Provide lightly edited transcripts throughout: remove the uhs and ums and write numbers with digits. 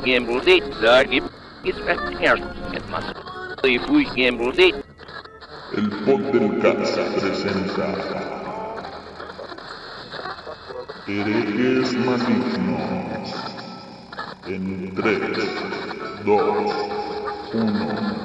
El podcast presenta Herejes Malignos en 3, 2, 1.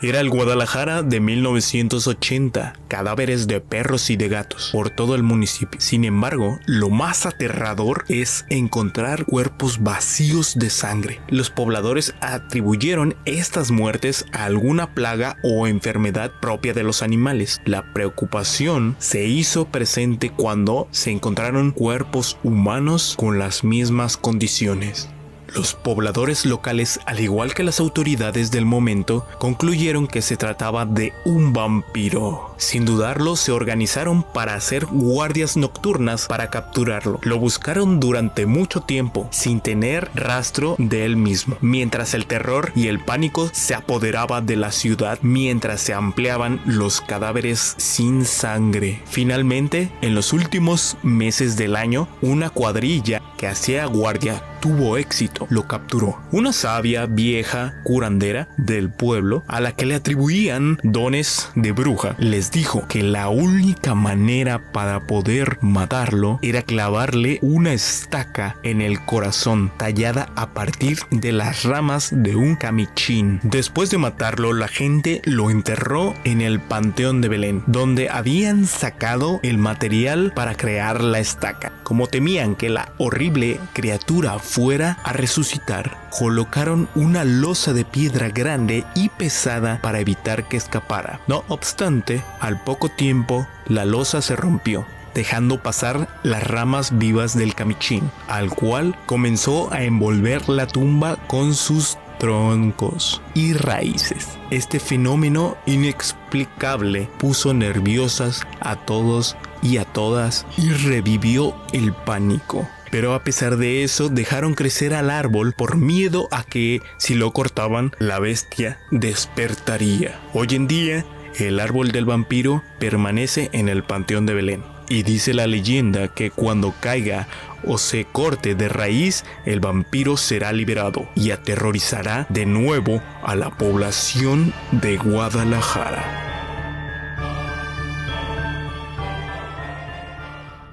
Era el Guadalajara de 1980, cadáveres de perros y de gatos por todo el municipio. Sin embargo, lo más aterrador es encontrar cuerpos vacíos de sangre. Los pobladores atribuyeron estas muertes a alguna plaga o enfermedad propia de los animales. La preocupación se hizo presente cuando se encontraron cuerpos humanos con las mismas condiciones. Los pobladores locales, al igual que las autoridades del momento, concluyeron que se trataba de un vampiro. Sin dudarlo, se organizaron para hacer guardias nocturnas para capturarlo. Lo buscaron durante mucho tiempo, sin tener rastro de él mismo, mientras el terror y el pánico se apoderaba de la ciudad, mientras se ampliaban los cadáveres sin sangre. Finalmente, en los últimos meses del año, una cuadrilla que hacía guardia tuvo éxito, lo capturó. Una sabia vieja curandera del pueblo, a la que le atribuían dones de bruja, les dijo que la única manera para poder matarlo era clavarle una estaca en el corazón, tallada a partir de las ramas de un camichín. Después de matarlo, la gente lo enterró en el Panteón de Belén, donde habían sacado el material para crear la estaca. Como temían que la horrible criatura fuera a resucitar, colocaron una losa de piedra grande y pesada para evitar que escapara. No obstante, al poco tiempo la losa se rompió, dejando pasar las ramas vivas del camichín, al cual comenzó a envolver la tumba con sus troncos y raíces. Este fenómeno inexplicable puso nerviosas a todos y a todas y revivió el pánico. Pero a pesar de eso, dejaron crecer al árbol por miedo a que, si lo cortaban, la bestia despertaría. Hoy en día, el árbol del vampiro permanece en el Panteón de Belén. Y dice la leyenda que cuando caiga o se corte de raíz, el vampiro será liberado y aterrorizará de nuevo a la población de Guadalajara.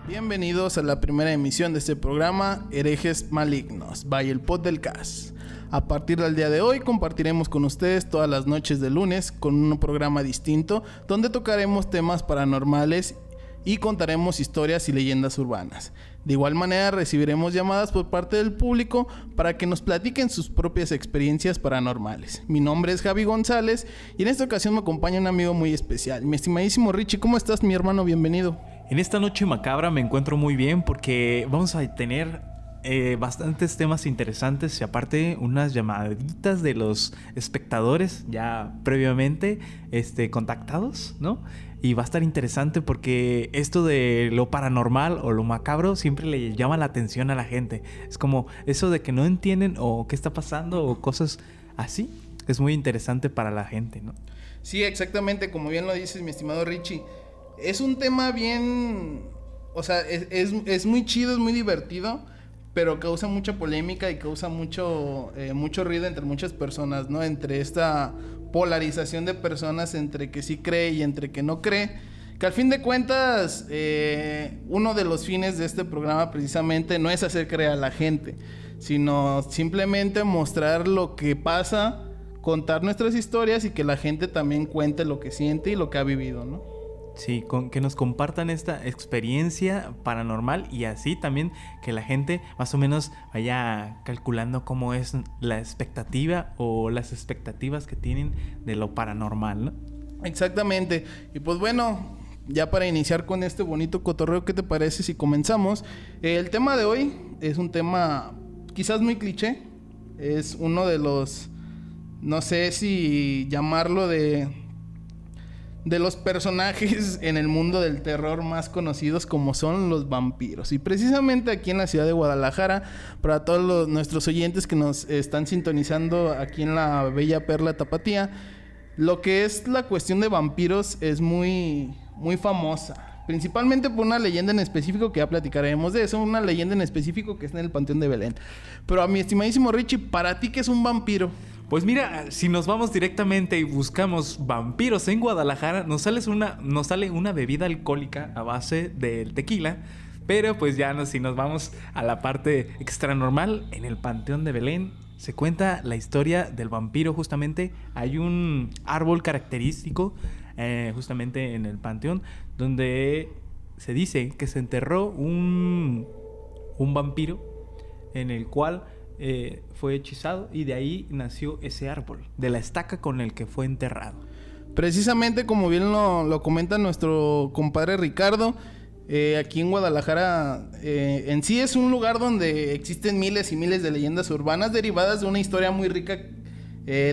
Bienvenidos a la primera emisión de este programa Herejes Malignos, by el podcast. A partir del día de hoy compartiremos con ustedes todas las noches de lunes con un programa distinto donde tocaremos temas paranormales y contaremos historias y leyendas urbanas. De igual manera recibiremos llamadas por parte del público para que nos platiquen sus propias experiencias paranormales. Mi nombre es Javi González y en esta ocasión me acompaña un amigo muy especial. Mi estimadísimo Richie, ¿cómo estás, mi hermano? Bienvenido. En esta noche macabra me encuentro muy bien porque vamos a tener bastantes temas interesantes y aparte unas llamaditas de los espectadores ya previamente contactados, ¿no? Y va a estar interesante porque esto de lo paranormal o lo macabro siempre le llama la atención a la gente. Es como eso de que no entienden o qué está pasando o cosas así. Es muy interesante para la gente, ¿no? Sí, exactamente, como bien lo dices, mi estimado Richie. Es un tema bien... O sea, es muy chido, es muy divertido, pero causa mucha polémica y causa mucho ruido entre muchas personas, ¿no? Entre esta polarización de personas entre que sí cree y entre que no cree. Que al fin de cuentas, uno de los fines de este programa precisamente no es hacer creer a la gente, sino simplemente mostrar lo que pasa, contar nuestras historias y que la gente también cuente lo que siente y lo que ha vivido, ¿no? Sí, que nos compartan esta experiencia paranormal y así también que la gente más o menos vaya calculando cómo es la expectativa o las expectativas que tienen de lo paranormal, ¿no? Exactamente. Y pues bueno, ya para iniciar con este bonito cotorreo, ¿qué te parece si comenzamos? El tema de hoy es un tema quizás muy cliché. Es uno de los, no sé si llamarlo de de los personajes en el mundo del terror más conocidos como son los vampiros. Y precisamente aquí en la ciudad de Guadalajara, para todos nuestros oyentes que nos están sintonizando aquí en la bella perla Tapatía, lo que es la cuestión de vampiros es muy, muy famosa. Principalmente por una leyenda en específico, que ya platicaremos de eso, una leyenda en específico que está en el Panteón de Belén. Pero a mi estimadísimo Richie, ¿para ti qué es un vampiro? Pues mira, si nos vamos directamente y buscamos vampiros en Guadalajara, nos sale una bebida alcohólica a base del tequila. Pero pues ya si nos vamos a la parte extra normal, en el Panteón de Belén se cuenta la historia del vampiro. Justamente hay un árbol característico justamente en el panteón, donde se dice que se enterró un vampiro en el cual fue hechizado, y de ahí nació ese árbol, de la estaca con el que fue enterrado. Precisamente como bien lo comenta nuestro compadre Ricardo, aquí en Guadalajara en sí es un lugar donde existen miles y miles de leyendas urbanas derivadas de una historia muy rica,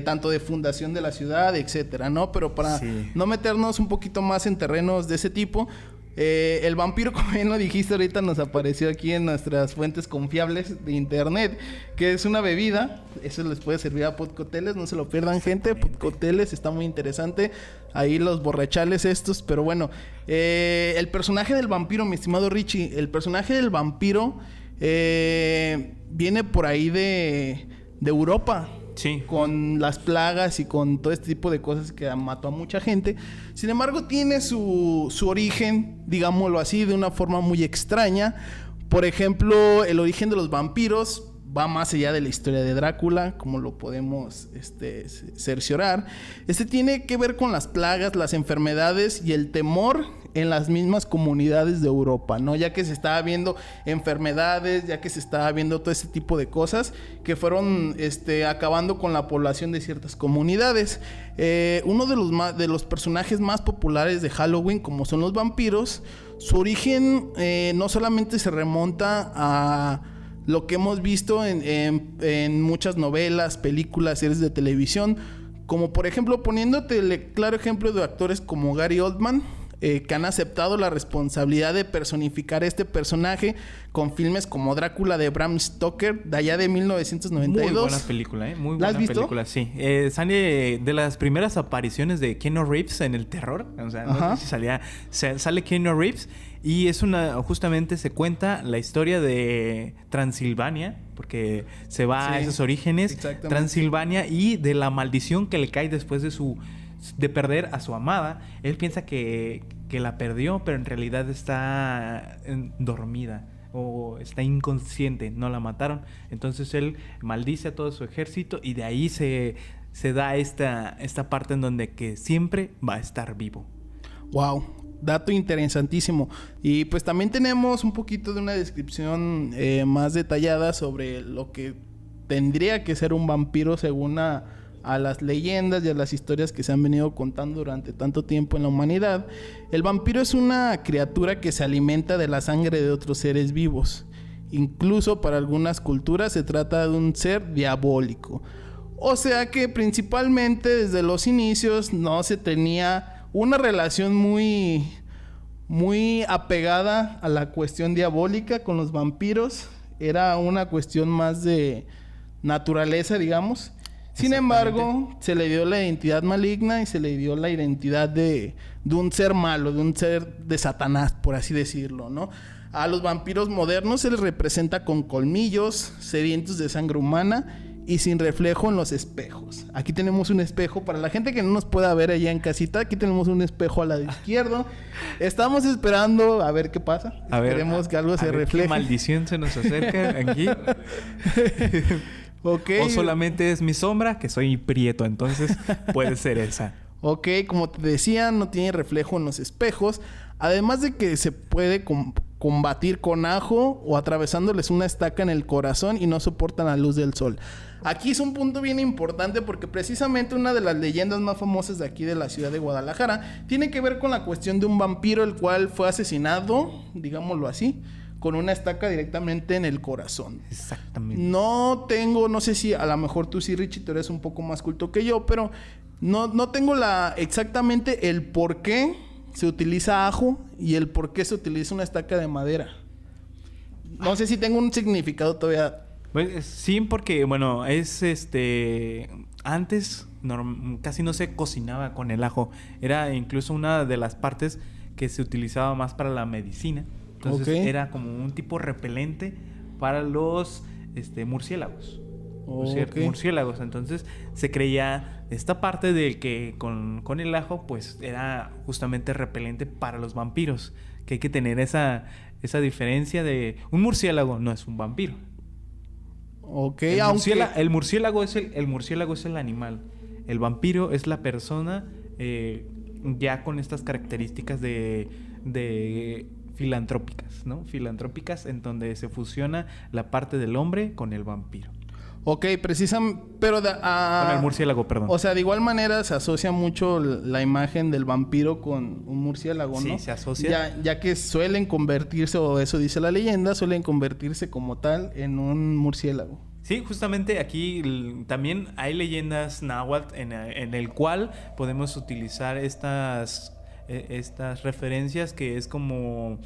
tanto de fundación de la ciudad, etcétera, ¿no? Pero para no meternos un poquito más en terrenos de ese tipo, el vampiro, como bien lo dijiste ahorita, nos apareció aquí en nuestras fuentes confiables de internet, que es una bebida. Eso les puede servir a podcoteles, no se lo pierdan, gente. Podcoteles, está muy interesante. Ahí los borrachales estos, pero bueno. El personaje del vampiro, mi estimado Richie, el personaje del vampiro viene por ahí de Europa. Sí. Con las plagas y con todo este tipo de cosas que mató a mucha gente. Sin embargo, tiene su origen, digámoslo así, de una forma muy extraña. Por ejemplo, el origen de los vampiros va más allá de la historia de Drácula, como lo podemos cerciorar. Tiene que ver con las plagas, las enfermedades y el temor en las mismas comunidades de Europa, ¿no? Ya que se estaba viendo enfermedades, ya que se estaba viendo todo ese tipo de cosas que fueron acabando con la población de ciertas comunidades. Uno de los personajes más populares de Halloween, como son los vampiros, su origen no solamente se remonta a lo que hemos visto en muchas novelas, películas, series de televisión, como por ejemplo poniéndote el claro ejemplo de actores como Gary Oldman, que han aceptado la responsabilidad de personificar este personaje con filmes como Drácula de Bram Stoker, de allá de 1992. Muy buena película, muy buena. ¿La has visto? Película, sí. Sale de las primeras apariciones de Keanu Reeves en el terror. O sea, no sé si sale Keanu Reeves, y justamente se cuenta la historia de Transilvania, porque se va a esos orígenes, Transilvania, y de la maldición que le cae después de perder a su amada. Él piensa que la perdió, pero en realidad está dormida o está inconsciente, no la mataron. Entonces él maldice a todo su ejército, y de ahí se da esta parte en donde que siempre va a estar vivo. Wow, dato interesantísimo. Y pues también tenemos un poquito de una descripción más detallada sobre lo que tendría que ser un vampiro según a las leyendas y a las historias que se han venido contando durante tanto tiempo en la humanidad. El vampiro es una criatura que se alimenta de la sangre de otros seres vivos. Incluso para algunas culturas se trata de un ser diabólico. O sea que principalmente desde los inicios no se tenía una relación muy, muy apegada a la cuestión diabólica con los vampiros. Era una cuestión más de naturaleza, digamos. Sin embargo, se le dio la identidad maligna y se le dio la identidad de un ser malo, de un ser de Satanás, por así decirlo, ¿no? A los vampiros modernos se les representa con colmillos, sedientos de sangre humana y sin reflejo en los espejos. Aquí tenemos un espejo. Para la gente que no nos pueda ver allá en casita, aquí tenemos un espejo al lado izquierdo. Estamos esperando a ver qué pasa. Esperemos que algo se refleje. ¿Qué maldición se nos acerca aquí? Okay. O solamente es mi sombra, que soy prieto, entonces puede ser esa. Ok, como te decía, no tiene reflejo en los espejos. Además de que se puede combatir con ajo o atravesándoles una estaca en el corazón y no soportan la luz del sol. Aquí es un punto bien importante porque precisamente una de las leyendas más famosas de aquí de la ciudad de Guadalajara tiene que ver con la cuestión de un vampiro el cual fue asesinado, digámoslo así, con una estaca directamente en el corazón. Exactamente. No sé si a lo mejor tú sí, Richie, tú eres un poco más culto que yo, pero no tengo exactamente el por qué se utiliza ajo y el por qué se utiliza una estaca de madera. No sé si tengo un significado todavía. Pues, sí, porque, bueno, es antes casi no se cocinaba con el ajo. Era incluso una de las partes que se utilizaba más para la medicina. Entonces era como un tipo repelente para los murciélagos. Murciélagos. Entonces se creía esta parte de que con el ajo pues era justamente repelente para los vampiros. Que hay que tener esa diferencia de... Un murciélago no es un vampiro. Ok, El murciélago es el animal. El vampiro es la persona ya con estas características de filantrópicas, ¿no? Filantrópicas en donde se fusiona la parte del hombre con el vampiro. Ok, precisamente, pero con el murciélago, perdón. O sea, de igual manera se asocia mucho la imagen del vampiro con un murciélago, ¿no? Sí, se asocia. Ya que suelen convertirse, o eso dice la leyenda, suelen convertirse como tal en un murciélago. Sí, justamente aquí también hay leyendas náhuatl en el cual podemos utilizar estas referencias que es como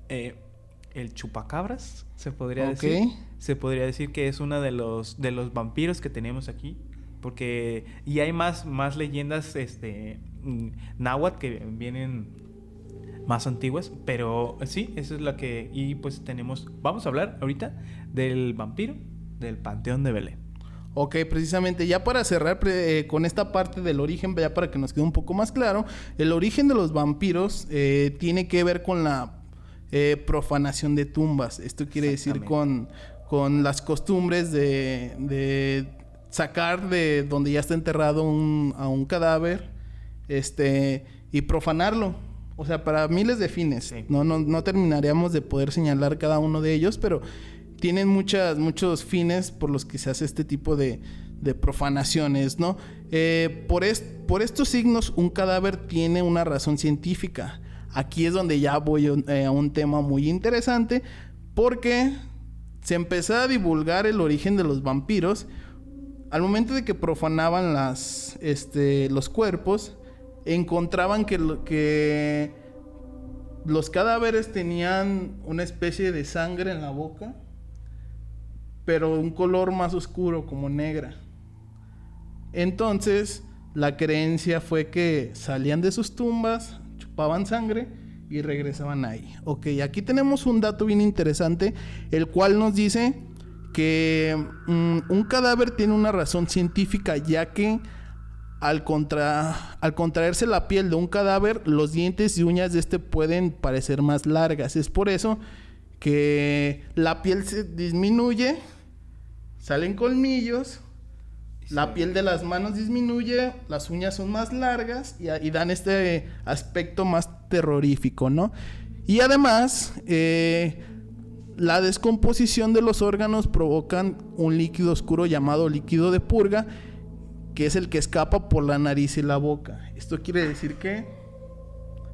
el chupacabras, se podría decir. Se podría decir que es uno de los vampiros que tenemos aquí. Porque... Y hay más leyendas náhuatl que vienen más antiguas. Pero sí, eso es la que... Y pues tenemos... Vamos a hablar ahorita del vampiro del Panteón de Belén. Ok, precisamente ya para cerrar con esta parte del origen, ya para que nos quede un poco más claro, el origen de los vampiros tiene que ver con la profanación de tumbas. Esto quiere decir con las costumbres de sacar de donde ya está enterrado a un cadáver y profanarlo. O sea, para miles de fines. Sí. No terminaríamos de poder señalar cada uno de ellos, pero tienen muchos fines por los que se hace este tipo de profanaciones, ¿no? Por estos signos, un cadáver tiene una razón científica. Aquí es donde ya voy a un tema muy interesante, porque se empezó a divulgar el origen de los vampiros. Al momento de que profanaban los cuerpos, encontraban que los cadáveres tenían una especie de sangre en la boca, pero un color más oscuro, como negra. Entonces, la creencia fue que salían de sus tumbas, chupaban sangre y regresaban ahí. Ok, aquí tenemos un dato bien interesante, el cual nos dice que un cadáver tiene una razón científica, ya que al contraerse la piel de un cadáver, los dientes y uñas de pueden parecer más largas. Es por eso que la piel se disminuye, salen colmillos, la piel de las manos disminuye, las uñas son más largas y dan este aspecto más terrorífico, ¿no? Y además, la descomposición de los órganos provocan un líquido oscuro llamado líquido de purga, que es el que escapa por la nariz y la boca. Esto quiere decir que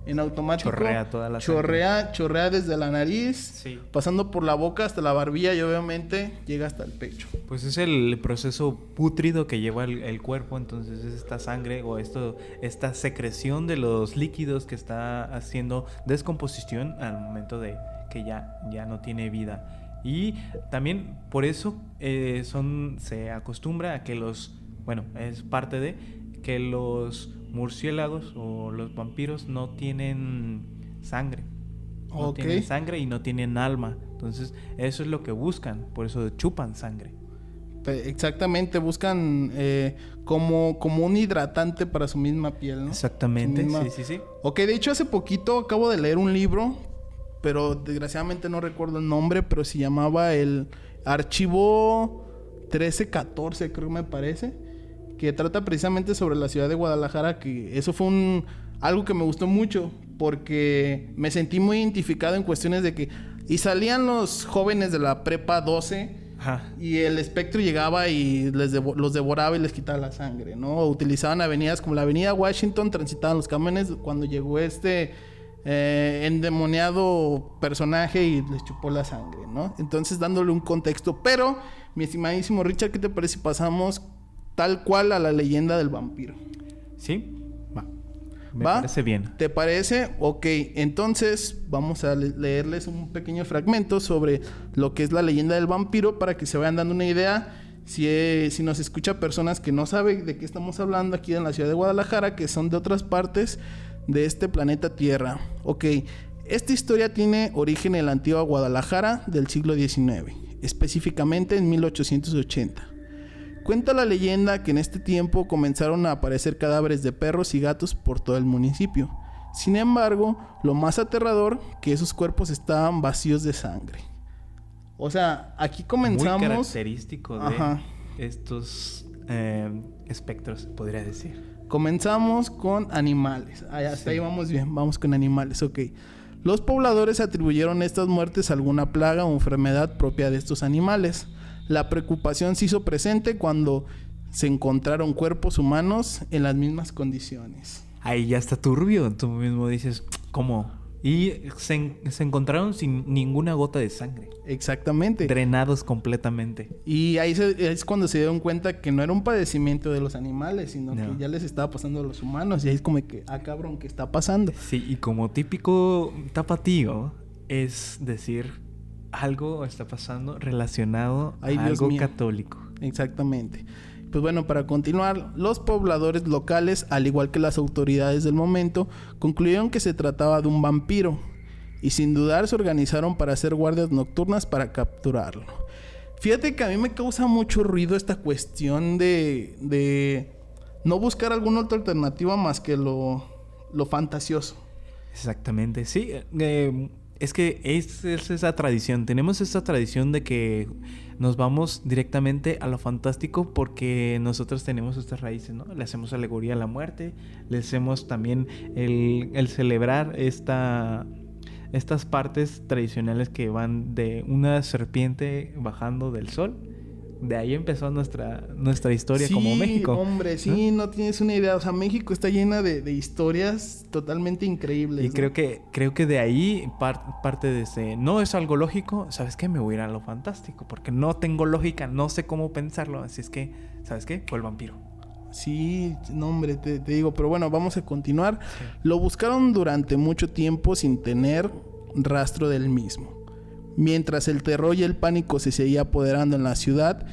en automático chorrea toda la chorrea desde la nariz, sí, pasando por la boca hasta la barbilla y obviamente llega hasta el pecho. Pues es el proceso pútrido que lleva el cuerpo. Entonces es esta sangre o esta secreción de los líquidos que está haciendo descomposición al momento de que ya no tiene vida. Y también por eso se acostumbra a que es parte de que los murciélagos o los vampiros no tienen sangre. No tienen sangre y no tienen alma. Entonces, eso es lo que buscan. Por eso chupan sangre. Exactamente. Buscan como un hidratante para su misma piel, ¿no? Exactamente. Sí. Ok, de hecho, hace poquito acabo de leer un libro, pero desgraciadamente no recuerdo el nombre, pero se llamaba el Archivo 1314, creo que me parece, que trata precisamente sobre la ciudad de Guadalajara, que eso fue algo que me gustó mucho, porque me sentí muy identificado en cuestiones de que... Y salían los jóvenes de la prepa 12, ajá, y el espectro llegaba y los devoraba y les quitaba la sangre, ¿no? Utilizaban avenidas como la avenida Washington, transitaban los camiones. Cuando llegó endemoniado personaje y les chupó la sangre, ¿no? Entonces dándole un contexto. Pero, mi estimadísimo Richard, ¿qué te parece si pasamos tal cual a la leyenda del vampiro? ¿Sí? Va. Me parece bien. ¿Te parece? Ok, entonces vamos a leerles un pequeño fragmento sobre lo que es la leyenda del vampiro para que se vayan dando una idea. Si nos escucha personas que no saben de qué estamos hablando aquí en la ciudad de Guadalajara, que son de otras partes de este planeta Tierra. Ok, esta historia tiene origen en la antigua Guadalajara del siglo XIX, específicamente en 1880. Cuenta la leyenda que en este tiempo comenzaron a aparecer cadáveres de perros y gatos por todo el municipio. Sin embargo, lo más aterrador, que esos cuerpos estaban vacíos de sangre. O sea, aquí comenzamos... Muy característico de estos espectros, podría decir. Comenzamos con animales. Hasta ahí vamos bien, vamos con animales, ok. Los pobladores atribuyeron estas muertes a alguna plaga o enfermedad propia de estos animales. La preocupación se hizo presente cuando se encontraron cuerpos humanos en las mismas condiciones. Ahí ya está turbio, tú mismo dices, ¿cómo? Y se encontraron sin ninguna gota de sangre. Exactamente. Drenados completamente. Y ahí es cuando se dieron cuenta que no era un padecimiento de los animales, sino que ya les estaba pasando a los humanos. Y ahí es como que, cabrón, ¿qué está pasando? Sí, y como típico tapatío, es decir, algo está pasando relacionado a algo católico. Exactamente. Pues bueno, para continuar, los pobladores locales, al igual que las autoridades del momento, concluyeron que se trataba de un vampiro y sin dudar se organizaron para hacer guardias nocturnas para capturarlo. Fíjate que a mí me causa mucho ruido esta cuestión de no buscar alguna otra alternativa más que lo fantasioso. Exactamente, sí. Es que es esa tradición. Tenemos esta tradición de que nos vamos directamente a lo fantástico porque nosotros tenemos estas raíces, ¿no? Le hacemos alegoría a la muerte, le hacemos también el celebrar estas partes tradicionales que van de una serpiente bajando del sol. De ahí empezó nuestra historia como México. Hombre, sí, no tienes una idea. O sea, México está llena de historias totalmente increíbles. Y ¿no? creo que de ahí parte de ese... No es algo lógico. ¿Sabes qué? Me voy a ir a lo fantástico. Porque no tengo lógica. No sé cómo pensarlo. Así es que... ¿Sabes qué? Fue el vampiro. Sí, no, hombre, te digo. Pero bueno, vamos a continuar. Sí. Lo buscaron durante mucho tiempo sin tener rastro del mismo. Mientras el terror y el pánico se seguía apoderando en la ciudad,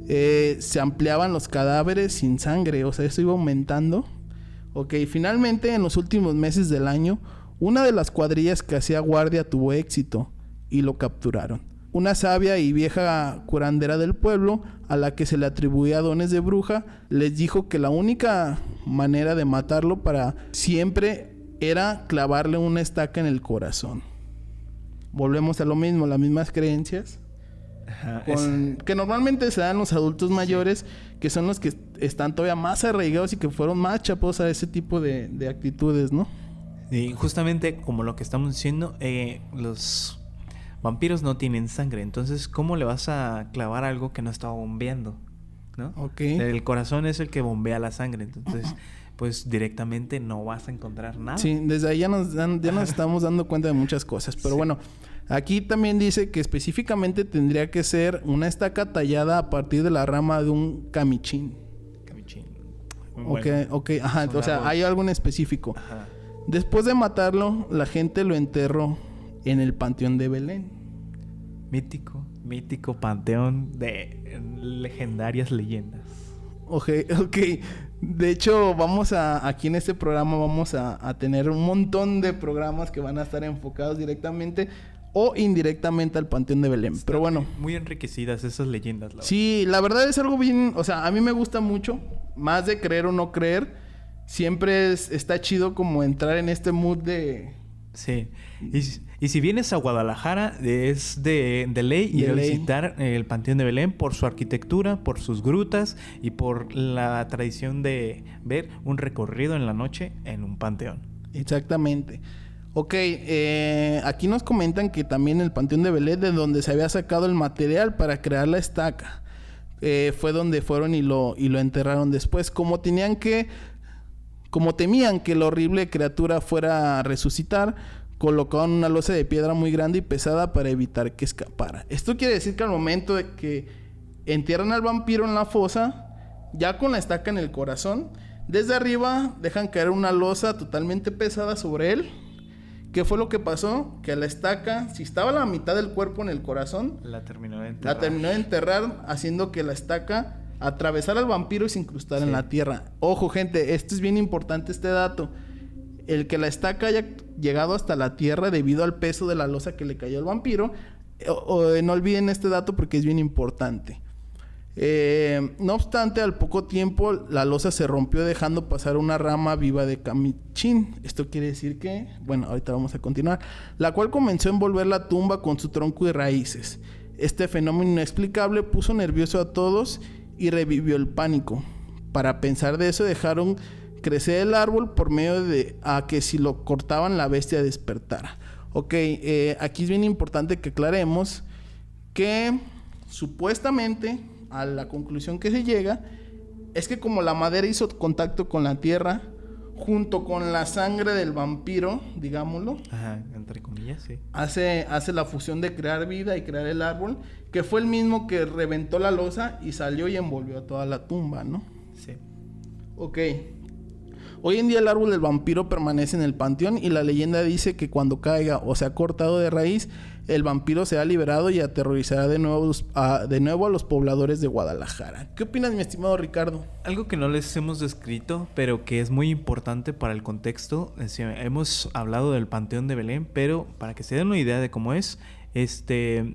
se ampliaban los cadáveres sin sangre. O sea, eso iba aumentando. Ok, finalmente en los últimos meses del año, una de las cuadrillas que hacía guardia tuvo éxito y lo capturaron. Una sabia y vieja curandera del pueblo, a la que se le atribuía dones de bruja, les dijo que la única manera de matarlo para siempre era clavarle una estaca en el corazón. Volvemos a lo mismo, las mismas creencias. Ajá, que normalmente se dan los adultos mayores, que son los que están todavía más arraigados y que fueron más chapos a ese tipo de actitudes, ¿no? Y justamente como lo que estamos diciendo, los vampiros no tienen sangre. Entonces, ¿cómo le vas a clavar algo que no está bombeando? ¿No? Okay. El corazón es el que bombea la sangre. Entonces... pues directamente no vas a encontrar nada. Sí, desde ahí ya nos estamos dando cuenta de muchas cosas. Pero bueno, aquí también dice que específicamente tendría que ser una estaca tallada a partir de la rama de un camichín. Camichín. Ok, ajá. O sea, hay algo en específico. Ajá. Después de matarlo, la gente lo enterró en el Panteón de Belén. Mítico panteón de legendarias leyendas. Ok. De hecho, aquí en este programa vamos a tener un montón de programas que van a estar enfocados directamente o indirectamente al Panteón de Belén. Pero bueno. Muy enriquecidas esas leyendas. Sí, la verdad es algo bien... O sea, a mí me gusta mucho. Más de creer o no creer. Siempre está chido como entrar en este mood de... Sí. Y si vienes a Guadalajara, es de ley ir a visitar el Panteón de Belén por su arquitectura, por sus grutas y por la tradición de ver un recorrido en la noche en un panteón. Exactamente. Ok, aquí nos comentan que también el Panteón de Belén, de donde se había sacado el material para crear la estaca, fue donde fueron y lo enterraron después. Como tenían que Como temían que la horrible criatura fuera a resucitar, colocaban una losa de piedra muy grande y pesada para evitar que escapara. Esto quiere decir que al momento de que entierran al vampiro en la fosa, ya con la estaca en el corazón, desde arriba dejan caer una losa totalmente pesada sobre él. ¿Qué fue lo que pasó? Que la estaca, si estaba la mitad del cuerpo en el corazón, La terminó de enterrar, haciendo que la estaca atravesara al vampiro y se incrustara en la tierra. Ojo, gente, esto es bien importante, este dato. El que la estaca haya llegado hasta la tierra debido al peso de la losa que le cayó al vampiro. No olviden este dato porque es bien importante. No obstante, al poco tiempo la losa se rompió dejando pasar una rama viva de camichín. Esto quiere decir que, bueno, ahorita vamos a continuar, la cual comenzó a envolver la tumba con su tronco y raíces. Este fenómeno inexplicable puso nervioso a todos y revivió el pánico. Para pensar de eso, dejaron crecer el árbol por medio de a que si lo cortaban la bestia despertara. Ok, aquí es bien importante que aclaremos que supuestamente a la conclusión que se llega es que como la madera hizo contacto con la tierra junto con la sangre del vampiro, digámoslo, Ajá, entre comillas, sí. hace la fusión de crear vida y crear el árbol, que fue el mismo que reventó la losa y salió y envolvió a toda la tumba, ¿no? Sí. Ok. Hoy en día el árbol del vampiro permanece en el panteón y la leyenda dice que cuando caiga o sea cortado de raíz, el vampiro será liberado y aterrorizará de nuevo a los pobladores de Guadalajara. ¿Qué opinas, mi estimado Ricardo? Algo que no les hemos descrito, pero que es muy importante para el contexto. Hemos hablado del Panteón de Belén, pero para que se den una idea de cómo es,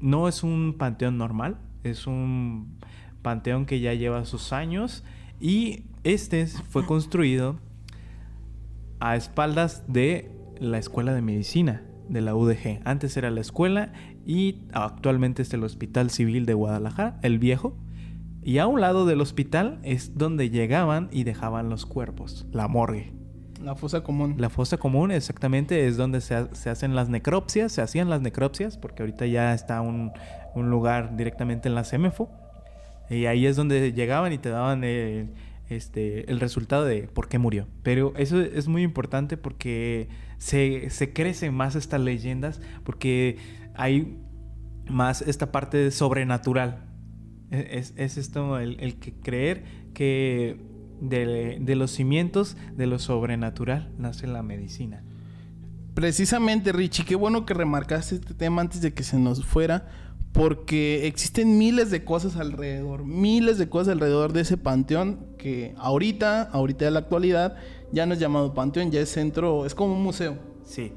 no es un panteón normal, es un panteón que ya lleva sus años y fue construido a espaldas de la Escuela de Medicina de la UDG. Antes era la escuela y actualmente es el Hospital Civil de Guadalajara, el viejo. Y a un lado del hospital es donde llegaban y dejaban los cuerpos, la morgue. La fosa común. La fosa común, exactamente, es donde se hacen las necropsias, se hacían las necropsias, porque ahorita ya está un lugar directamente en la CEMEFO. Y ahí es donde llegaban y te daban el resultado de por qué murió. Pero eso es muy importante porque se crecen más estas leyendas, porque hay más esta parte sobrenatural. Es esto el que creer que de los cimientos de lo sobrenatural nace la medicina. Precisamente, Richie, qué bueno que remarcaste este tema antes de que se nos fuera, porque existen miles de cosas alrededor de ese panteón que ahorita en la actualidad ya no es llamado panteón, ya es centro, es como un museo. Sí.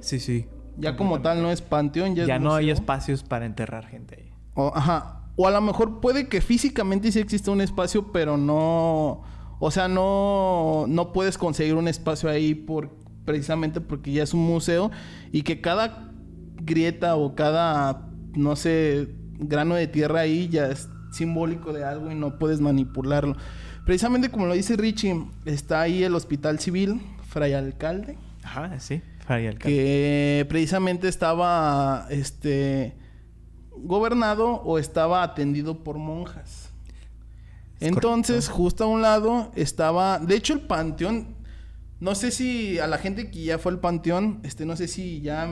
Ya como tal no es panteón, ya es no museo. hay espacios para enterrar gente ahí. O a lo mejor puede que físicamente sí exista un espacio, pero no, o sea, no puedes conseguir un espacio ahí precisamente porque ya es un museo y que cada grieta o cada, no sé, grano de tierra ahí ya es simbólico de algo y no puedes manipularlo. Precisamente como lo dice Richie, está ahí el Hospital Civil Fray Alcalde. Ajá, sí, Fray Alcalde. Que precisamente estaba gobernado o estaba atendido por monjas. Entonces, justo a un lado estaba, de hecho el panteón, no sé si a la gente que ya fue al panteón, no sé si ya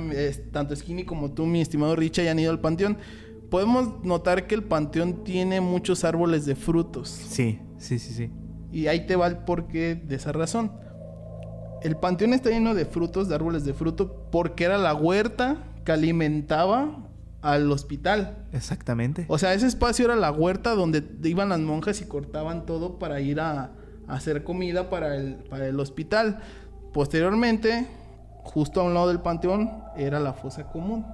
tanto Skinny como tú, mi estimado Richie, hayan ido al panteón. Podemos notar que el panteón tiene muchos árboles de frutos. Sí. Y ahí te va el porqué de esa razón. El panteón está lleno de frutos, de árboles de fruto, porque era la huerta que alimentaba al hospital. Exactamente. O sea, ese espacio era la huerta donde iban las monjas y cortaban todo para ir a hacer comida para el hospital. Posteriormente, justo a un lado del panteón, era la fosa común,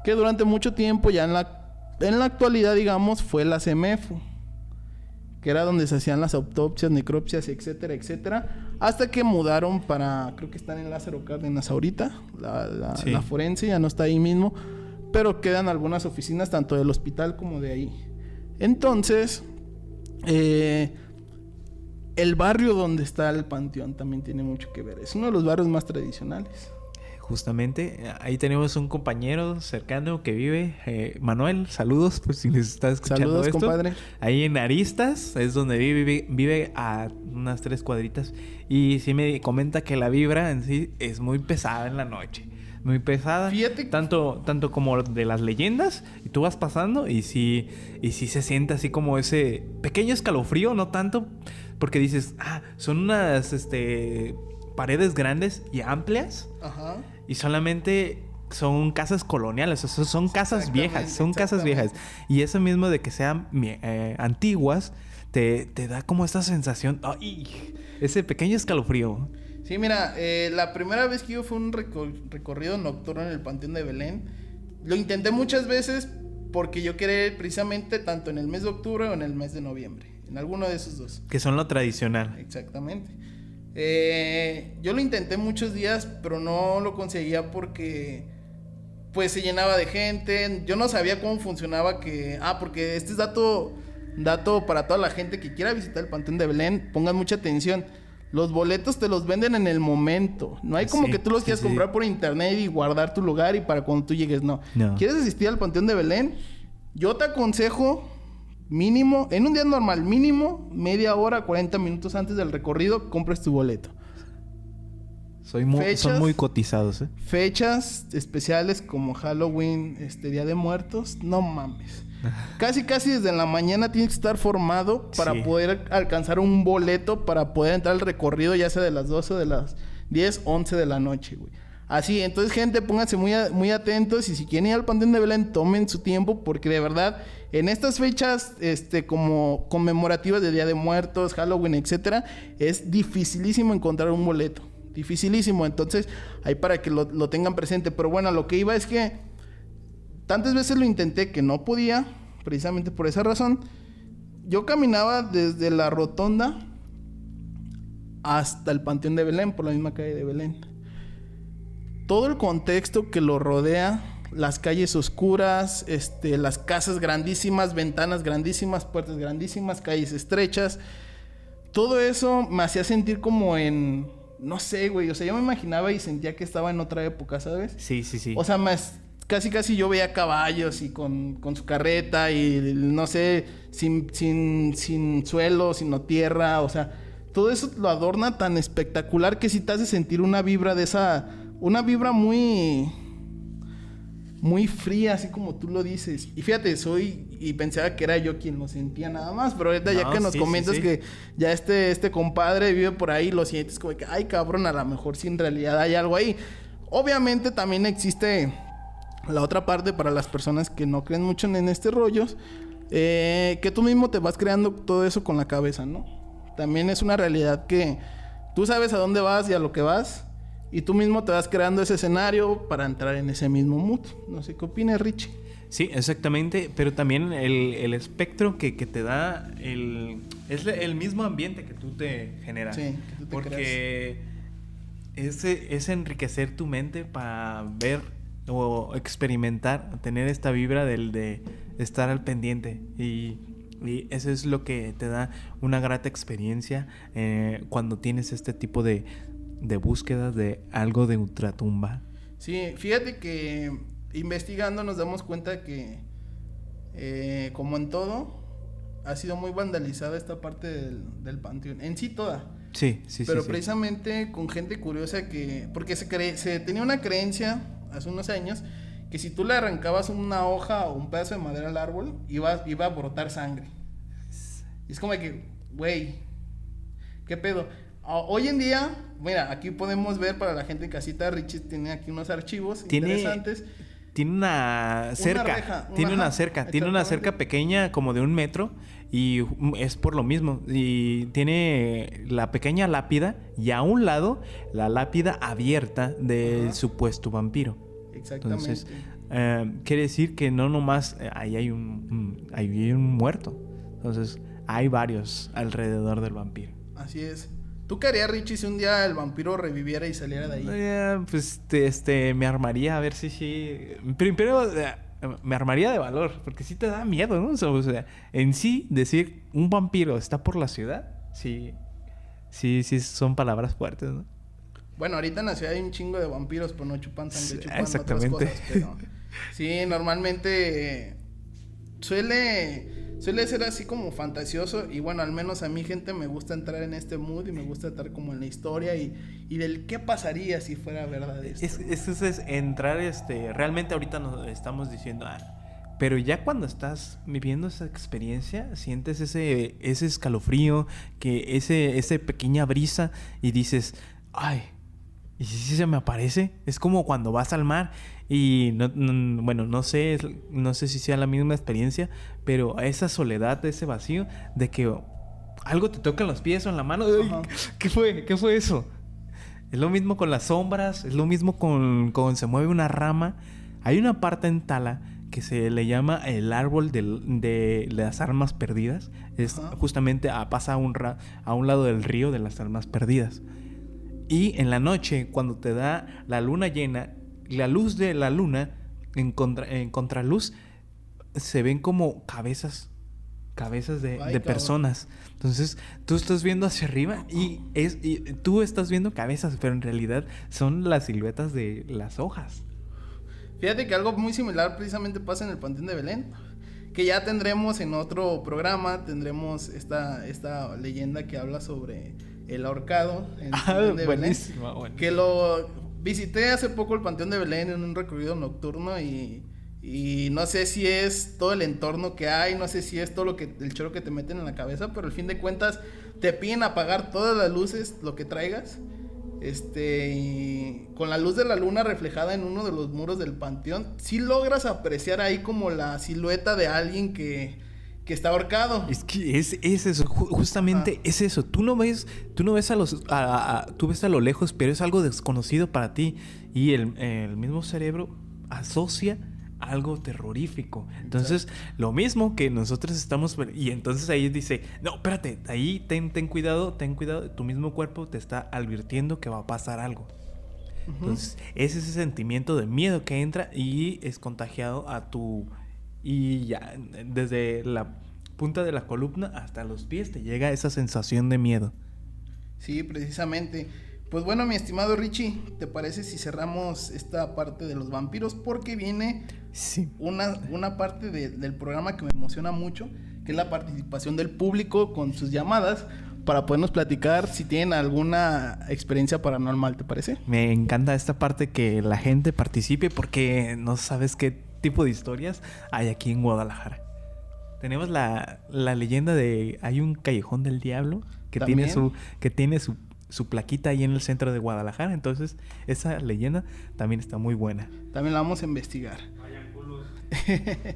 que durante mucho tiempo, ya en la actualidad, digamos, fue la CEMEFO, que era donde se hacían las autopsias, necropsias, etcétera, etcétera, hasta que mudaron creo que están en Lázaro Cárdenas ahorita, la forense ya no está ahí mismo, pero quedan algunas oficinas tanto del hospital como de ahí. Entonces, el barrio donde está el panteón también tiene mucho que ver. Es uno de los barrios más tradicionales. Justamente, ahí tenemos un compañero cercano que vive, Manuel, saludos, pues si les está escuchando Saludos, esto. compadre. Ahí en Aristas, es donde vive a unas 3 cuadritas. Y sí me comenta que la vibra en sí es muy pesada en la noche. Muy pesada. Fíjate. Tanto como de las leyendas. Y tú vas pasando y sí se siente así como ese pequeño escalofrío, no tanto. Porque dices, son unas paredes grandes y amplias. Ajá. Y solamente son casas coloniales, o sea, son casas viejas, son casas viejas. Y eso mismo de que sean antiguas, te da como esta sensación, ¡ay! Ese pequeño escalofrío. Sí, mira, la primera vez que yo fui a un recorrido nocturno en el Panteón de Belén, lo intenté muchas veces porque yo quería ir precisamente tanto en el mes de octubre o en el mes de noviembre, en alguno de esos dos. Que son lo tradicional. Exactamente. Yo lo intenté muchos días, pero no lo conseguía porque pues se llenaba de gente. Yo no sabía cómo funcionaba porque este es dato para toda la gente que quiera visitar el Panteón de Belén. Pongan mucha atención. Los boletos te los venden en el momento. No hay como que tú los quieras comprar por internet y guardar tu lugar y para cuando tú llegues. No. ¿Quieres asistir al Panteón de Belén? Yo te aconsejo mínimo, en un día normal, mínimo media hora, 40 minutos antes del recorrido, compres tu boleto. Son muy cotizados, ¿eh? Fechas especiales como Halloween, Día de Muertos, no mames. Casi desde la mañana tienes que estar formado para poder alcanzar un boleto, para poder entrar al recorrido, ya sea de las 12 o de las 10, 11 de la noche, güey. Así, entonces, gente, pónganse muy atentos y si quieren ir al Panteón de Belén, tomen su tiempo porque de verdad, en estas fechas, como conmemorativas de Día de Muertos, Halloween, etcétera, es dificilísimo encontrar un boleto. Dificilísimo. Entonces, ahí para que lo tengan presente. Pero bueno, lo que iba es que tantas veces lo intenté que no podía, precisamente por esa razón. Yo caminaba desde la rotonda hasta el Panteón de Belén, por la misma calle de Belén. Todo el contexto que lo rodea, las calles oscuras, las casas grandísimas, ventanas grandísimas, puertas grandísimas, calles estrechas. Todo eso me hacía sentir como en... No sé, güey. O sea, yo me imaginaba y sentía que estaba en otra época, ¿sabes? Sí. O sea, casi yo veía caballos y con su carreta y no sé, sin suelo, sino tierra. O sea, todo eso lo adorna tan espectacular que sí te hace sentir una vibra de esa... Una vibra muy fría, así como tú lo dices. Y fíjate, y pensaba que era yo quien lo sentía nada más. Pero ahorita ya que nos comentas que ya este compadre vive por ahí, lo sientes como que, ay cabrón, a lo mejor sí en realidad hay algo ahí. Obviamente también existe la otra parte para las personas que no creen mucho en rollos. Que tú mismo te vas creando todo eso con la cabeza, ¿no? También es una realidad que tú sabes a dónde vas y a lo que vas. Y tú mismo te vas creando ese escenario para entrar en ese mismo mood. No sé qué opinas, Richie. Sí, exactamente. Pero también el espectro que te da es el mismo ambiente que tú te generas. Sí, que tú te porque es enriquecer tu mente para ver o experimentar, tener esta vibra de estar al pendiente. Y eso es lo que te da una grata experiencia cuando tienes este tipo de búsquedas de algo de ultratumba. Sí, fíjate que investigando nos damos cuenta que como en todo ha sido muy vandalizada esta parte del panteón, en sí toda. Sí. Pero precisamente con gente curiosa porque se tenía una creencia hace unos años que si tú le arrancabas una hoja o un pedazo de madera al árbol iba a brotar sangre. Y es como que, güey, ¿qué pedo? Hoy en día, mira, aquí podemos ver para la gente en casita, Richie tiene aquí unos archivos interesantes. Tiene una cerca. Tiene una cerca pequeña como de 1 metro y es por lo mismo. Y tiene la pequeña lápida y a un lado la lápida abierta del supuesto vampiro. Exactamente. Entonces, quiere decir que no nomás ahí hay un muerto. Entonces, hay varios alrededor del vampiro. Así es. ¿Tú qué harías, Richie, si un día el vampiro reviviera y saliera de ahí? Pues me armaría a ver si sí. Primero me armaría de valor, porque sí te da miedo, ¿no? O sea, en sí decir un vampiro está por la ciudad, sí son palabras fuertes, ¿no? Bueno, ahorita en la ciudad hay un chingo de vampiros, pero no chupan sangre, chupan exactamente. otras cosas, pero... Sí, normalmente suele ser así como fantasioso y bueno, al menos a mí, gente, me gusta entrar en este mood y me gusta estar como en la historia y del qué pasaría si fuera verdad esto. Es entrar, realmente ahorita nos estamos diciendo, pero ya cuando estás viviendo esa experiencia, sientes ese escalofrío, que ese pequeña brisa y dices, ay, ¿y si se me aparece? Es como cuando vas al mar y bueno, no sé si sea la misma experiencia, pero esa soledad, ese vacío de que algo te toca en los pies o en la mano. ¡Ay! ¿Qué fue eso? Es lo mismo con las sombras, es lo mismo con se mueve una rama. Hay una parte en Tala que se le llama el árbol de las almas perdidas. Es justamente pasa a un lado del río de las almas perdidas. Y en la noche, cuando te da la luna llena, la luz de la luna en contraluz, se ven como cabezas de personas. Entonces, tú estás viendo hacia arriba y tú estás viendo cabezas, pero en realidad son las siluetas de las hojas. Fíjate que algo muy similar precisamente pasa en el Panteón de Belén, que ya tendremos en otro programa, tendremos esta leyenda que habla sobre el ahorcado en el Panteón de Belén, que lo visité hace poco el Panteón de Belén en un recorrido nocturno y no sé si es todo el entorno que hay, no sé si es todo el choro que te meten en la cabeza, pero al fin de cuentas te piden apagar todas las luces, lo que traigas, y con la luz de la luna reflejada en uno de los muros del panteón, sí logras apreciar ahí como la silueta de alguien que está ahorcado. Es que es eso, justamente es eso. Tú ves tú ves a lo lejos, pero es algo desconocido para ti y el mismo cerebro asocia algo terrorífico. Entonces, lo mismo que nosotros estamos... Y entonces ahí dice, no, espérate, ahí ten cuidado, tu mismo cuerpo te está advirtiendo que va a pasar algo. Entonces, es ese sentimiento de miedo que entra y es contagiado a tu... Y ya, desde la punta de la columna hasta los pies te llega esa sensación de miedo. Sí, precisamente. Pues bueno, mi estimado Richie, ¿te parece si cerramos esta parte de los vampiros? Porque viene una parte del programa que me emociona mucho, que es la participación del público con sus llamadas para podernos platicar si tienen alguna experiencia paranormal, ¿te parece? Me encanta esta parte que la gente participe porque no sabes qué tipo de historias hay aquí en Guadalajara. Tenemos la leyenda de... Hay un callejón del diablo que tiene su plaquita ahí en el centro de Guadalajara. Entonces, esa leyenda también está muy buena. También la vamos a investigar.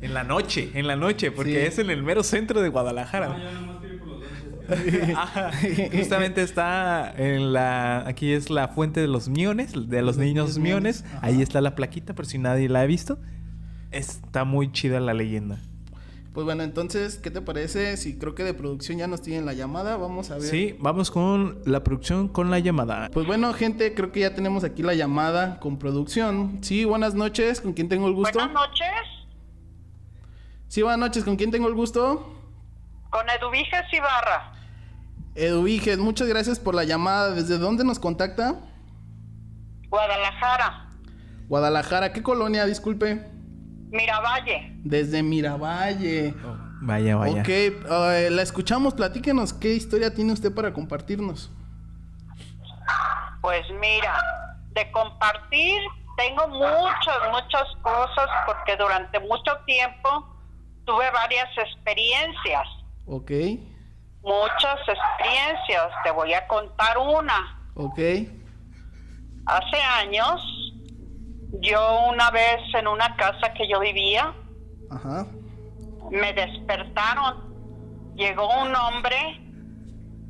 En la noche, porque es en el mero centro de Guadalajara. No, yo nomás quiero ir por los dulces. Justamente está aquí es la fuente de los miones, de los niños miones. Ahí está la plaquita, por si nadie la ha visto. Está muy chida la leyenda. Pues bueno, entonces, ¿qué te parece? Si creo que de producción ya nos tienen la llamada, vamos a ver. Sí, vamos con la producción con la llamada. Pues bueno, gente, creo que ya tenemos aquí la llamada con producción. Sí, buenas noches, ¿con quién tengo el gusto? Buenas noches. Sí, buenas noches, ¿con quién tengo el gusto? Con Eduviges Ibarra. Eduviges, muchas gracias por la llamada. ¿Desde dónde nos contacta? Guadalajara. Guadalajara, ¿qué colonia? Disculpe. Miravalle. Desde Miravalle. Oh, vaya. Ok, la escuchamos, platíquenos, ¿qué historia tiene usted para compartirnos? Pues mira, de compartir tengo muchas cosas porque durante mucho tiempo tuve varias experiencias. Ok. Muchas experiencias, te voy a contar una. Ok. Hace años, yo una vez en una casa que yo vivía, me despertaron. Llegó un hombre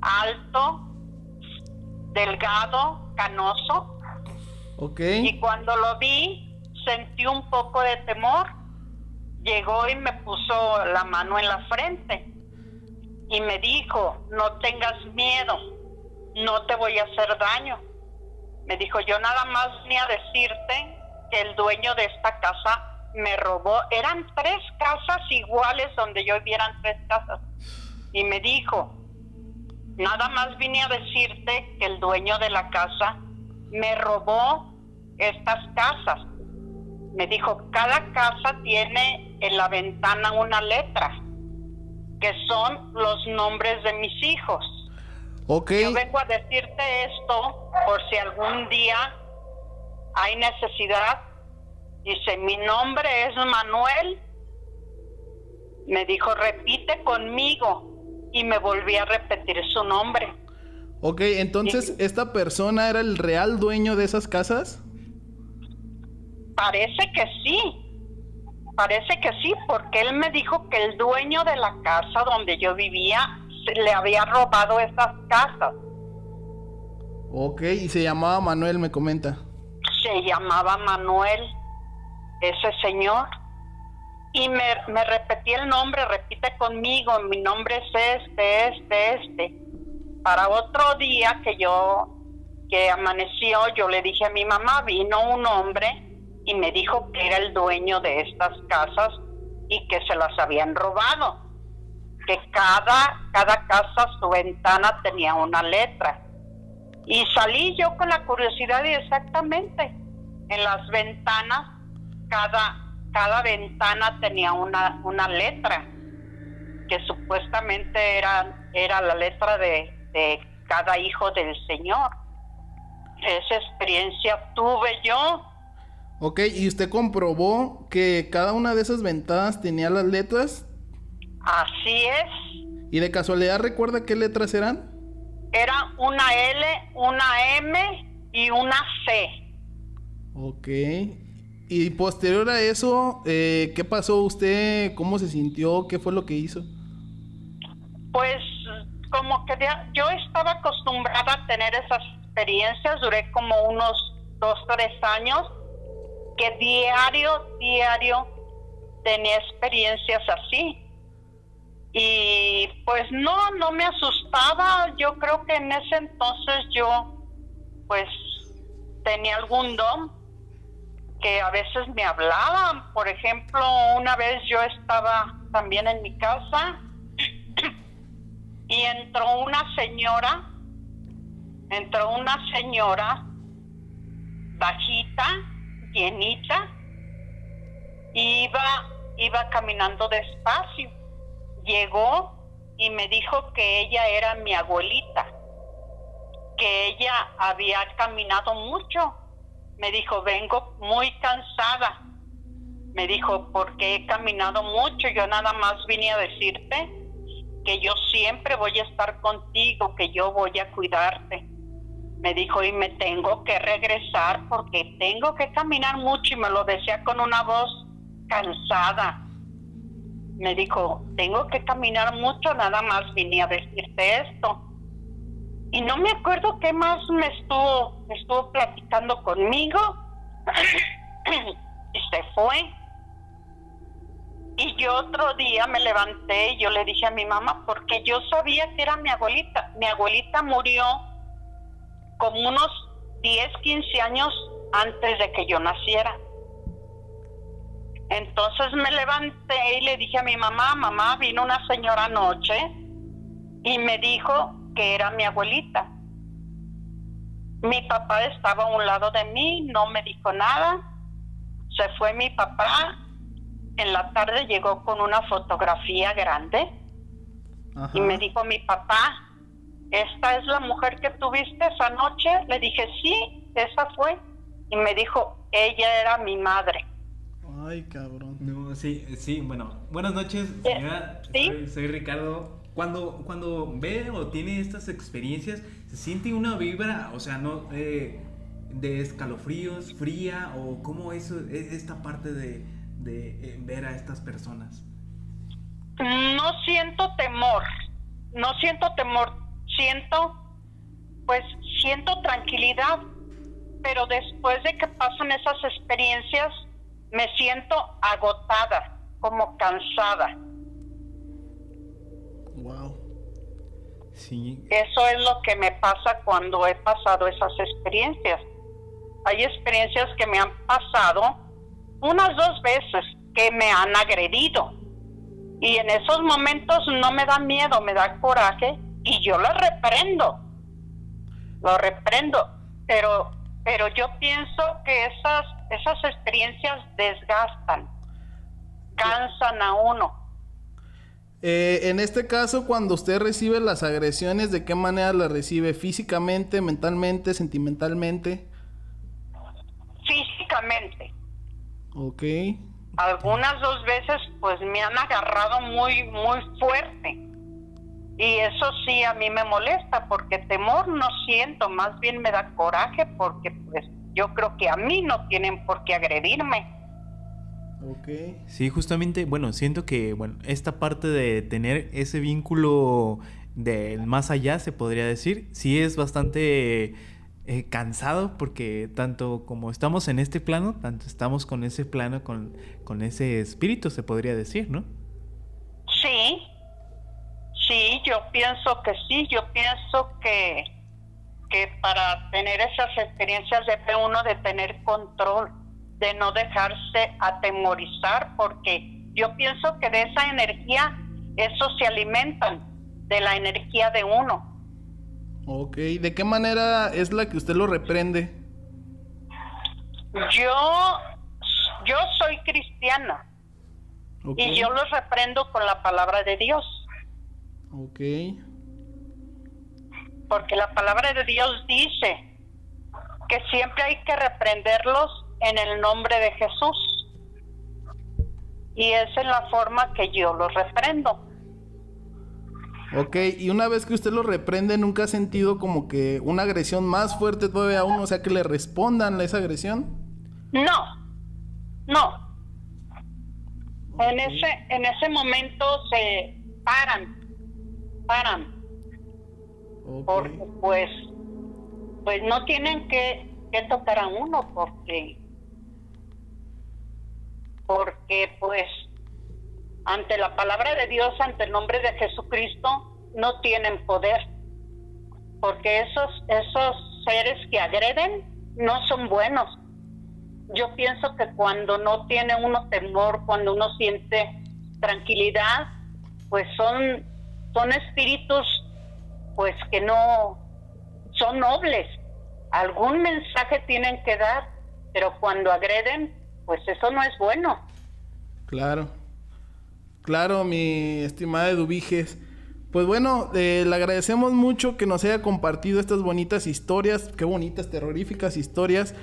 alto, delgado, canoso. Okay. Y cuando lo vi, sentí un poco de temor. Llegó y me puso la mano en la frente y me dijo, no tengas miedo, no te voy a hacer daño. Me dijo, yo nada más vine a decirte que el dueño de esta casa me robó. Eran 3 casas iguales donde yo vivía, eran 3 casas. Y me dijo, nada más vine a decirte que el dueño de la casa me robó estas casas. Me dijo, cada casa tiene en la ventana una letra, que son los nombres de mis hijos. Ok. Yo vengo a decirte esto por si algún día hay necesidad. Dice, mi nombre es Manuel. Me dijo, repite conmigo. Y me volví a repetir su nombre. Ok, entonces, ¿esta persona era el real dueño de esas casas? Parece que sí, porque él me dijo que el dueño de la casa donde yo vivía le había robado esas casas. Ok, y se llamaba Manuel, me comenta. Se llamaba Manuel, ese señor. Y me repetí el nombre, repite conmigo, mi nombre es este. Para otro día que amaneció, yo le dije a mi mamá, vino un hombre y me dijo que era el dueño de estas casas y que se las habían robado. Que cada casa, su ventana tenía una letra. Y salí yo con la curiosidad y exactamente, en las ventanas, cada ventana tenía una letra, que supuestamente era la letra de cada hijo del Señor. Esa experiencia tuve yo. Ok, ¿y usted comprobó que cada una de esas ventanas tenía las letras? Así es. ¿Y de casualidad recuerda qué letras eran? Era una L, una M y una C. Ok. Y posterior a eso, ¿qué pasó usted? ¿Cómo se sintió? ¿Qué fue lo que hizo? Pues como que yo estaba acostumbrada a tener esas experiencias. Duré como unos 2-3 años que diario tenía experiencias así. Y pues no me asustaba. Yo creo que en ese entonces yo pues tenía algún don, que a veces me hablaban. Por ejemplo, una vez yo estaba también en mi casa y entró una señora bajita, llenita, y iba caminando despacio. Llegó y me dijo que ella era mi abuelita, que ella había caminado mucho. Me dijo, vengo muy cansada. Me dijo, porque he caminado mucho. Yo nada más vine a decirte que yo siempre voy a estar contigo, que yo voy a cuidarte. Me dijo, y me tengo que regresar porque tengo que caminar mucho. Y me lo decía con una voz cansada. Me dijo, tengo que caminar mucho, nada más vine a decirte esto. Y no me acuerdo qué más me estuvo platicando conmigo. Y se fue. Y yo otro día me levanté y yo le dije a mi mamá, porque yo sabía que era mi abuelita. Mi abuelita murió como unos 10-15 años antes de que yo naciera. Entonces me levanté y le dije a mi mamá, mamá, vino una señora anoche y me dijo que era mi abuelita. Mi papá estaba a un lado de mí, no me dijo nada. Se fue mi papá. En la tarde llegó con una fotografía grande. Ajá. Y me dijo mi papá, ¿esta es la mujer que tuviste esa noche? Le dije, sí, esa fue. Y me dijo, ella era mi madre. Ay, cabrón. No, sí, bueno. Buenas noches, señora. ¿Sí? Soy Ricardo. Cuando ve o tiene estas experiencias, ¿se siente una vibra, o sea, no de escalofríos, fría, o cómo es esta parte de ver a estas personas? No siento temor, siento tranquilidad, pero después de que pasan esas experiencias, me siento agotada, como cansada. Wow. Sí. Eso es lo que me pasa cuando he pasado esas experiencias. Hay experiencias que me han pasado unas 2 veces que me han agredido. Y en esos momentos no me da miedo, me da coraje y yo lo reprendo. Pero pero yo pienso que esas experiencias desgastan, cansan a uno. En este caso, cuando usted recibe las agresiones, ¿de qué manera las recibe? ¿Físicamente, mentalmente, sentimentalmente? Físicamente. Ok. Algunas 2 veces pues me han agarrado muy, muy fuerte. Y eso sí a mí me molesta, porque temor no siento, más bien me da coraje, porque pues yo creo que a mí no tienen por qué agredirme. Ok. Sí, justamente, bueno, siento que, bueno, esta parte de tener ese vínculo del más allá, se podría decir, sí es bastante cansado, porque tanto como estamos en este plano, tanto estamos con ese plano, con ese espíritu, se podría decir, ¿no? Sí, yo pienso que sí, yo pienso que para tener esas experiencias debe uno de tener control, de no dejarse atemorizar, porque yo pienso que de esa energía, esos se alimentan de la energía de uno. Ok, ¿de qué manera es la que usted lo reprende? Yo soy cristiana. Okay. Y yo los reprendo con la palabra de Dios. Ok. Porque la palabra de Dios dice que siempre hay que reprenderlos en el nombre de Jesús. Y esa es la forma que yo los reprendo. Ok, y una vez que usted lo reprende, ¿nunca ha sentido como que una agresión más fuerte todavía a uno? O sea, que le respondan a esa agresión. No. Okay. En ese momento se paran. Okay. Porque pues no tienen que tocar a uno, porque pues ante la palabra de Dios, ante el nombre de Jesucristo, no tienen poder, porque esos seres que agreden no son buenos. Yo pienso que cuando no tiene uno temor, cuando uno siente tranquilidad, pues son espíritus pues que no son nobles. Algún mensaje tienen que dar, pero cuando agreden, pues eso no es bueno. Claro, mi estimada Eduviges. Pues bueno, le agradecemos mucho que nos haya compartido estas bonitas historias, qué bonitas, terroríficas historias.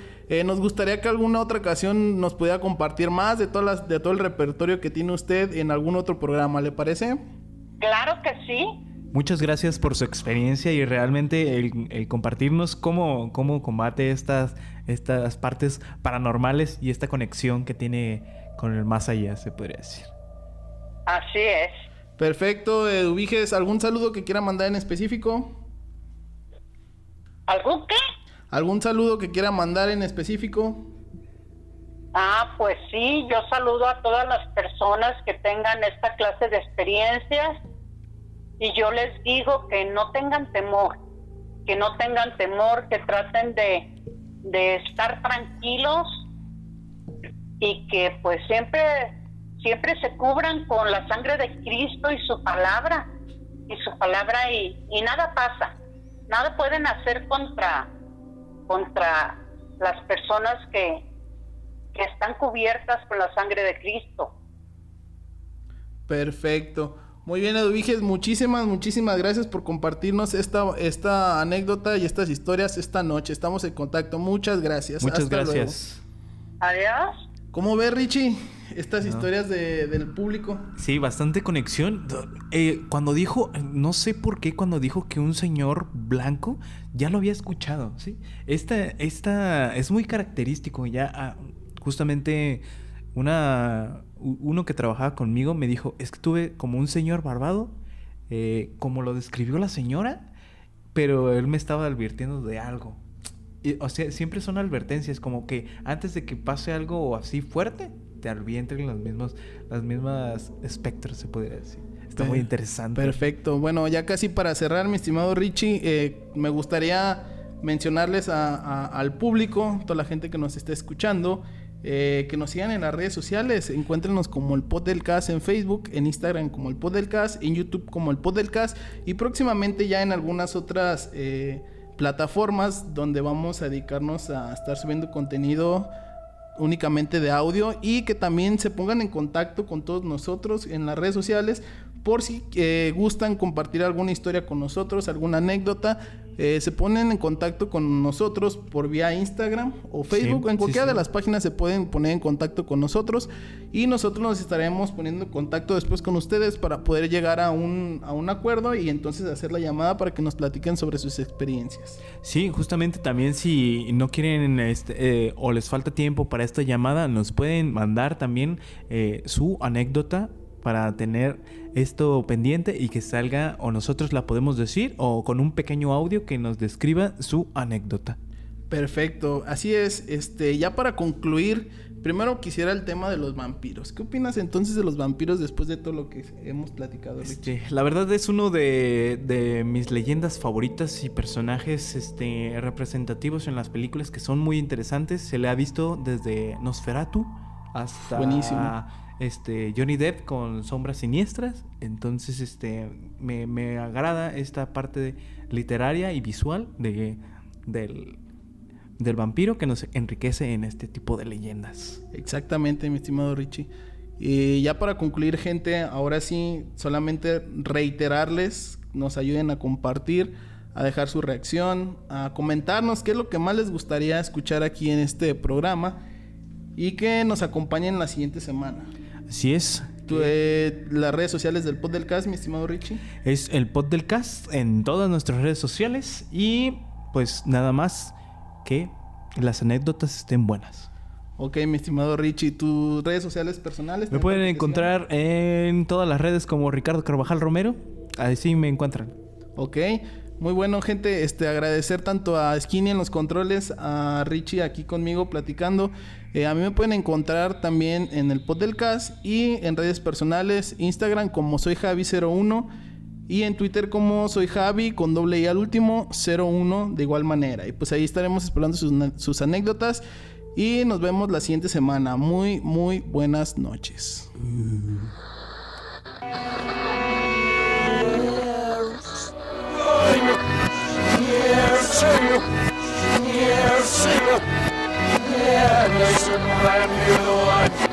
Nos gustaría que alguna otra ocasión nos pudiera compartir más de todo el repertorio que tiene usted en algún otro programa, ¿le parece? Claro que sí. Muchas gracias por su experiencia y realmente el compartirnos cómo combate estas partes paranormales y esta conexión que tiene con el más allá, se podría decir. Así es. Perfecto, Eduviges, ¿algún saludo que quiera mandar en específico? ¿Algún qué? ¿Algún saludo que quiera mandar en específico? Pues sí, yo saludo a todas las personas que tengan esta clase de experiencias y yo les digo que no tengan temor, que traten de estar tranquilos y que pues siempre se cubran con la sangre de Cristo y su palabra y nada pasa, nada pueden hacer contra las personas que están cubiertas con la sangre de Cristo. Perfecto. Muy bien, Eduviges, muchísimas gracias por compartirnos esta anécdota y estas historias esta noche. Estamos en contacto. Muchas gracias. Muchas Hasta gracias. Luego. Adiós. ¿Cómo ves, Richie, estas historias del público? Sí, bastante conexión. Cuando dijo, no sé por qué, cuando dijo que un señor blanco, ya lo había escuchado, ¿sí? Esta es muy característico. Ya justamente uno que trabajaba conmigo me dijo, es que tuve como un señor barbado, como lo describió la señora, pero él me estaba advirtiendo de algo. O sea, siempre son advertencias, como que antes de que pase algo así fuerte, te advierten las mismas espectros, se podría decir. Está muy interesante. Perfecto. Bueno, ya casi para cerrar, mi estimado Richie, me gustaría mencionarles al público, toda la gente que nos está escuchando, que nos sigan en las redes sociales. Encuéntrenos como el Pod del Cas en Facebook, en Instagram como el Pod del Cas, en YouTube como el Pod del Cas y próximamente ya en algunas otras plataformas donde vamos a dedicarnos a estar subiendo contenido únicamente de audio, y que también se pongan en contacto con todos nosotros en las redes sociales por si gustan compartir alguna historia con nosotros, alguna anécdota. Se ponen en contacto con nosotros por vía Instagram o Facebook, Sí, en cualquiera sí. de las páginas se pueden poner en contacto con nosotros, y nosotros nos estaremos poniendo en contacto después con ustedes para poder llegar a un acuerdo y entonces hacer la llamada para que nos platiquen sobre sus experiencias. Sí, justamente también si no quieren o les falta tiempo para esta llamada, nos pueden mandar también su anécdota para tener esto pendiente y que salga, o nosotros la podemos decir, o con un pequeño audio que nos describa su anécdota. Perfecto, así es. Ya para concluir, primero quisiera el tema de los vampiros. ¿Qué opinas entonces de los vampiros después de todo lo que hemos platicado, Richie? La verdad es uno de mis leyendas favoritas y personajes representativos en las películas que son muy interesantes. Se le ha visto desde Nosferatu hasta Buenísimo. Johnny Depp con Sombras Siniestras. Entonces me agrada esta parte literaria y visual del vampiro que nos enriquece en este tipo de leyendas. Exactamente, mi estimado Richie. Y ya para concluir, gente, ahora sí, solamente reiterarles, nos ayuden a compartir, a dejar su reacción, a comentarnos qué es lo que más les gustaría escuchar aquí en este programa, y que nos acompañen la siguiente semana. Así es. Las redes sociales del podcast, mi estimado Richie. Es el podcast en todas nuestras redes sociales, y pues nada más que las anécdotas estén buenas. Ok, mi estimado Richie, tus redes sociales personales. Me pueden encontrar en todas las redes como Ricardo Carvajal Romero. Así me encuentran. Ok, muy bueno, gente. Agradecer tanto a Skinny en los controles, a Richie aquí conmigo platicando. A mí me pueden encontrar también en el podcast y en redes personales, Instagram como soy Javi01 y en Twitter como soy Javi con doble I al último 01 de igual manera. Y pues ahí estaremos esperando sus anécdotas y nos vemos la siguiente semana. Muy, muy buenas noches. Listen, when you